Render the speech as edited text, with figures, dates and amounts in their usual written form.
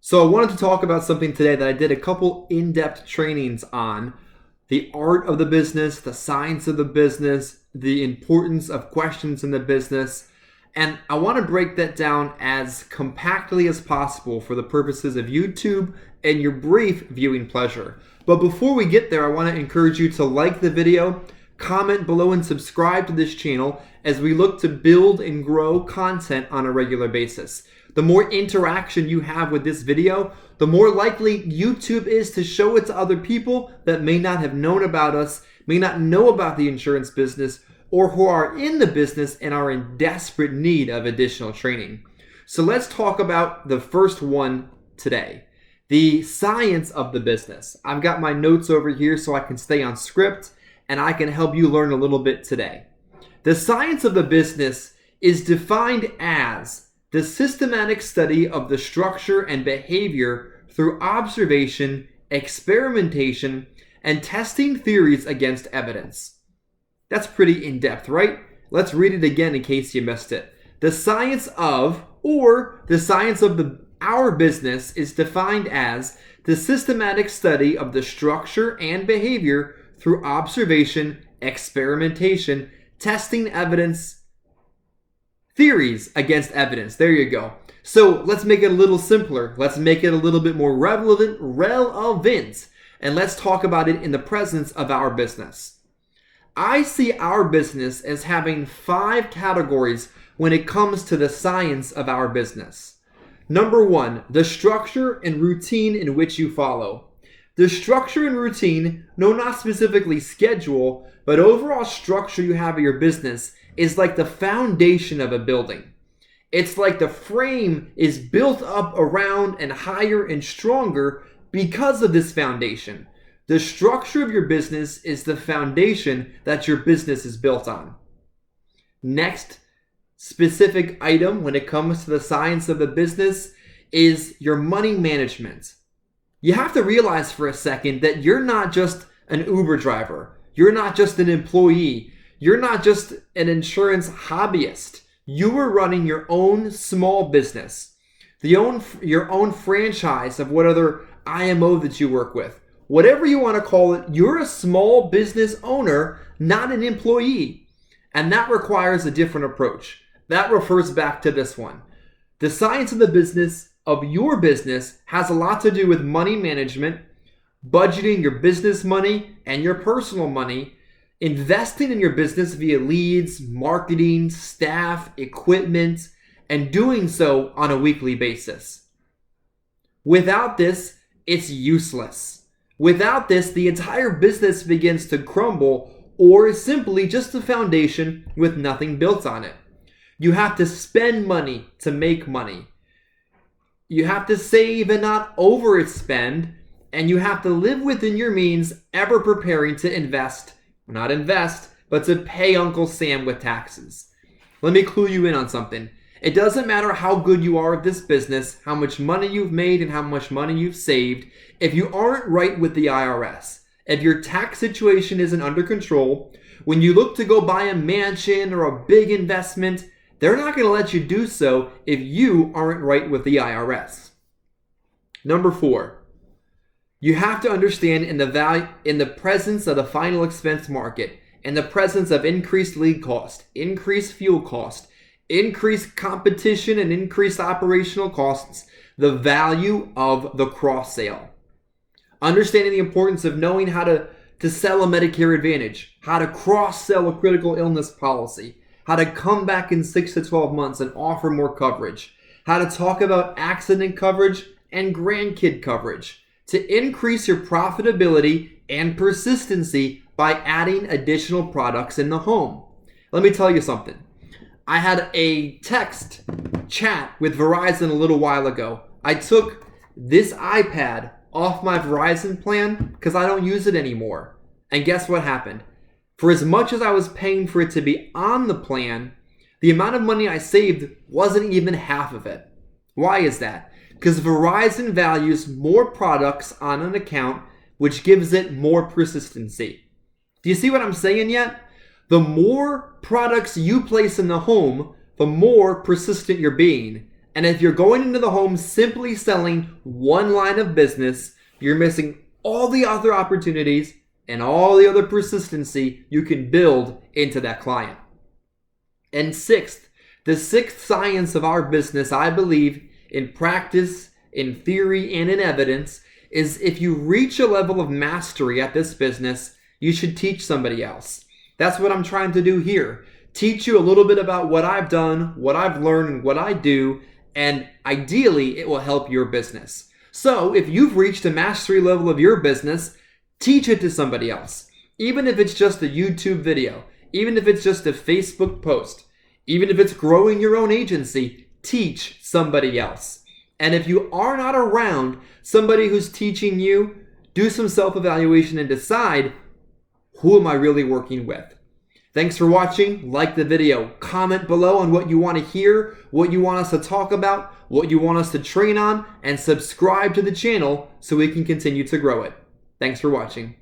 So I wanted to talk about something today that I did a couple in-depth trainings on: the art of the business, the science of the business, the importance of questions in the business. And I want to break that down as compactly as possible for the purposes of YouTube and your brief viewing pleasure. But before we get there, I want to encourage you to like the video, comment below, and subscribe to this channel as we look to build and grow content on a regular basis. The more interaction you have with this video, the more likely YouTube is to show it to other people that may not have known about us, may not know about the insurance business, or who are in the business and are in desperate need of additional training. So let's talk about the first one today: the science of the business. I've got my notes over here so I can stay on script and I can help you learn a little bit today. The science of the business is defined as the systematic study of the structure and behavior through observation, experimentation, and testing theories against evidence. That's pretty in-depth, right? Let's read it again in case you missed it. The science of, or the science of our business is defined as the systematic study of the structure and behavior through observation, experimentation, testing evidence, theories against evidence. There you go. So let's make it a little simpler. Let's make it a little bit more relevant, and let's talk about it in the presence of our business. I see our business as having 5 categories when it comes to the science of our business. Number 1, the structure and routine in which you follow. The structure and routine, no, not specifically schedule, but overall structure you have of your business is like the foundation of a building. It's like the frame is built up around and higher and stronger because of this foundation. The structure of your business is the foundation that your business is built on. Next specific item when it comes to the science of the business is your money management. You have to realize for a second that you're not just an Uber driver. You're not just an employee. You're not just an insurance hobbyist. You are running your own small business, your own franchise of what other IMO that you work with. Whatever you want to call it, you're a small business owner, not an employee. And that requires a different approach. That refers back to this one. The science of the business of your business has a lot to do with money management, budgeting your business money and your personal money, investing in your business via leads, marketing, staff, equipment, and doing so on a weekly basis. Without this, it's useless. Without this, the entire business begins to crumble or is simply just a foundation with nothing built on it. You have to spend money to make money. You have to save and not overspend, and you have to live within your means, ever preparing to not invest, but to pay Uncle Sam with taxes. Let me clue you in on something. It doesn't matter how good you are at this business, how much money you've made and how much money you've saved, if you aren't right with the IRS, if your tax situation isn't under control, when you look to go buy a mansion or a big investment, they're not going to let you do so if you aren't right with the IRS. Number 4. You have to understand in the presence of the final expense market, in the presence of increased lead cost, increased fuel cost, increased competition, and increased operational costs, the value of the cross sale. Understanding the importance of knowing how to sell a Medicare Advantage, how to cross sell a critical illness policy, how to come back in 6 to 12 months and offer more coverage, how to talk about accident coverage and grandkid coverage, to increase your profitability and persistency by adding additional products in the home. Let me tell you something. I had a text chat with Verizon a little while ago. I took this iPad off my Verizon plan because I don't use it anymore. And guess what happened? For as much as I was paying for it to be on the plan, the amount of money I saved wasn't even half of it. Why is that? Because Verizon values more products on an account, which gives it more persistency. Do you see what I'm saying yet? The more products you place in the home, the more persistent you're being. And if you're going into the home simply selling one line of business, you're missing all the other opportunities and all the other persistency you can build into that client. And sixth, the sixth science of our business, I believe, in practice, in theory, and in evidence, is if you reach a level of mastery at this business, you should teach somebody else. That's what I'm trying to do here. Teach you a little bit about what I've done, what I've learned, and what I do, and ideally, it will help your business. So if you've reached a mastery level of your business, teach it to somebody else. Even if it's just a YouTube video, even if it's just a Facebook post, even if it's growing your own agency, teach somebody else. And if you are not around somebody who's teaching you, do some self-evaluation and decide, who am I really working with? Thanks for watching. Like the video. Comment below on what you want to hear, what you want us to talk about, what you want us to train on, and subscribe to the channel so we can continue to grow it. Thanks for watching.